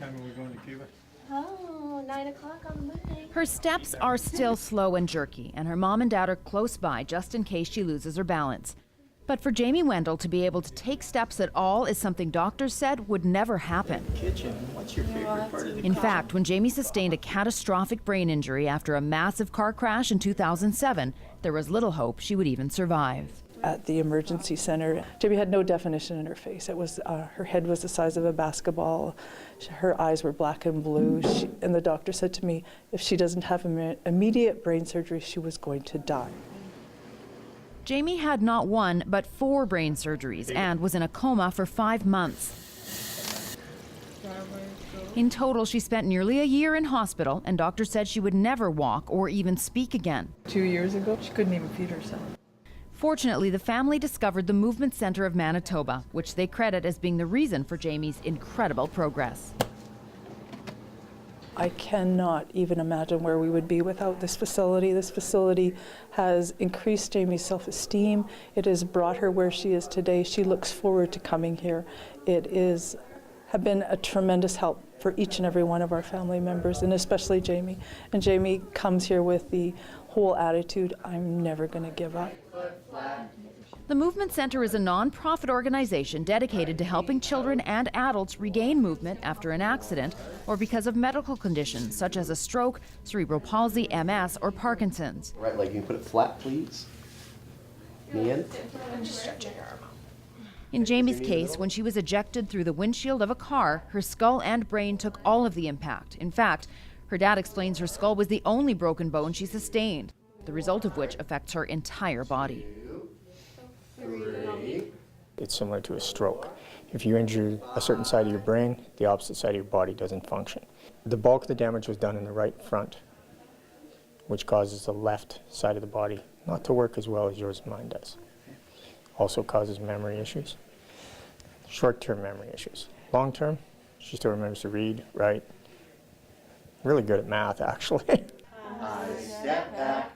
time are we going to Cuba? Oh, 9 o'clock on Monday. Her steps are still slow and jerky, and her mom and dad are close by just in case she loses her balance. But for Jamie Wendl to be able to take steps at all is something doctors said would never happen. Kitchen. What's your favorite part of the In fact, when Jamie sustained a catastrophic brain injury after a massive car crash in 2007, there was little hope she would even survive. At the emergency center, Jamie had no definition in her face. It was her head was the size of a basketball. Her eyes were black and blue. And the doctor said to me, if she doesn't have immediate brain surgery, she was going to die. Jamie had not one, but 4 brain surgeries and was in a coma for 5 months. In total, she spent nearly a year in hospital, and doctors said she would never walk or even speak again. 2 years ago, she couldn't even feed herself. Fortunately, the family discovered the Movement Centre of Manitoba, which they credit as being the reason for Jamie's incredible progress. I cannot even imagine where we would be without this facility. This facility has increased Jamie's self-esteem. It has brought her where she is today. She looks forward to coming here. It has been a tremendous help for each and every one of our family members, and especially Jamie. And Jamie comes here with the whole attitude, I'm never going to give up. The Movement Centre is a non-profit organization dedicated to helping children and adults regain movement after an accident or because of medical conditions such as a stroke, cerebral palsy, MS, or Parkinson's. Right leg, you can put it flat, please. Knee in. Just stretching your arm out. In Jamie's case, when she was ejected through the windshield of a car, her skull and brain took all of the impact. In fact, her dad explains her skull was the only broken bone she sustained, the result of which affects her entire body. It's similar to a stroke. If you injure a certain side of your brain, the opposite side of your body doesn't function. The bulk of the damage was done in the right front, which causes the left side of the body not to work as well as yours and mine does. Also causes memory issues, short-term memory issues. Long-term, she still remembers to read, write, really good at math, actually. I step back.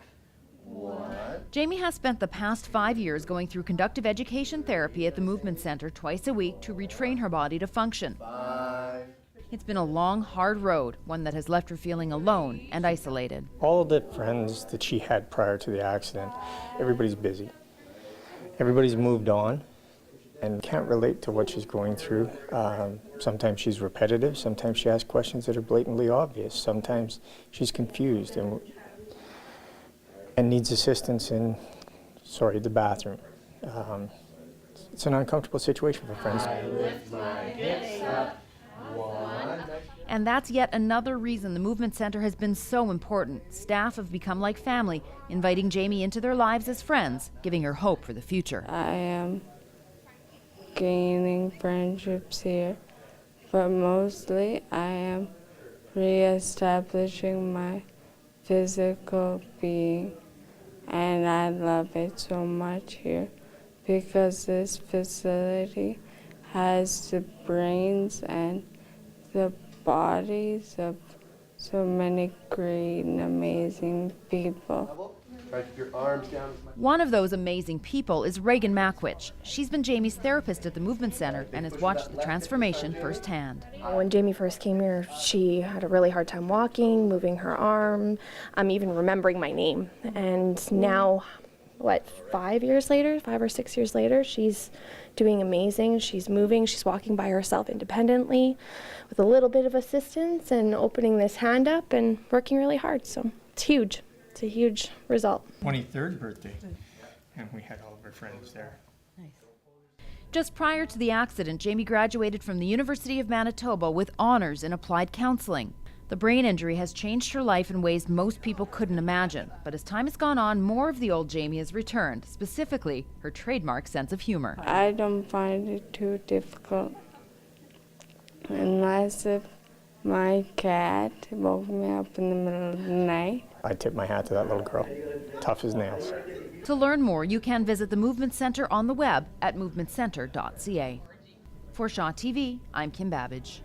1. Jamie has spent the past 5 years going through conductive education therapy at the Movement Centre twice a week to retrain her body to function. 5. It's been a long, hard road, one that has left her feeling alone and isolated. All of the friends that she had prior to the accident, everybody's busy. Everybody's moved on and can't relate to what she's going through. Sometimes she's repetitive, sometimes she asks questions that are blatantly obvious, sometimes she's confused and needs assistance in, the bathroom. It's an uncomfortable situation for friends. I lift my hips up. 1. And that's yet another reason the Movement Centre has been so important. Staff have become like family, inviting Jamie into their lives as friends, giving her hope for the future. I am gaining friendships here, but mostly I am reestablishing my physical being, and I love it so much here because this facility has the brains and the bodies of so many great and amazing people. Try to keep your arms down. One of those amazing people is Reagan Mackwich. She's been Jamie's therapist at the Movement Centre and has watched the transformation firsthand. When Jamie first came here, she had a really hard time walking, moving her arm, even remembering my name. And now, 5 or 6 years later, she's doing amazing. She's moving, she's walking by herself independently with a little bit of assistance and opening this hand up and working really hard. So it's huge. It's a huge result. 23rd birthday, and we had all of our friends there. Just prior to the accident, Jamie graduated from the University of Manitoba with honors in applied counseling. The brain injury has changed her life in ways most people couldn't imagine. But as time has gone on, more of the old Jamie has returned, specifically her trademark sense of humor. I don't find it too difficult unless if my cat woke me up in the middle of the night. I tip my hat to that little girl, tough as nails. To learn more, you can visit the Movement Centre on the web at movementcentre.ca. For Shaw TV, I'm Kim Babij.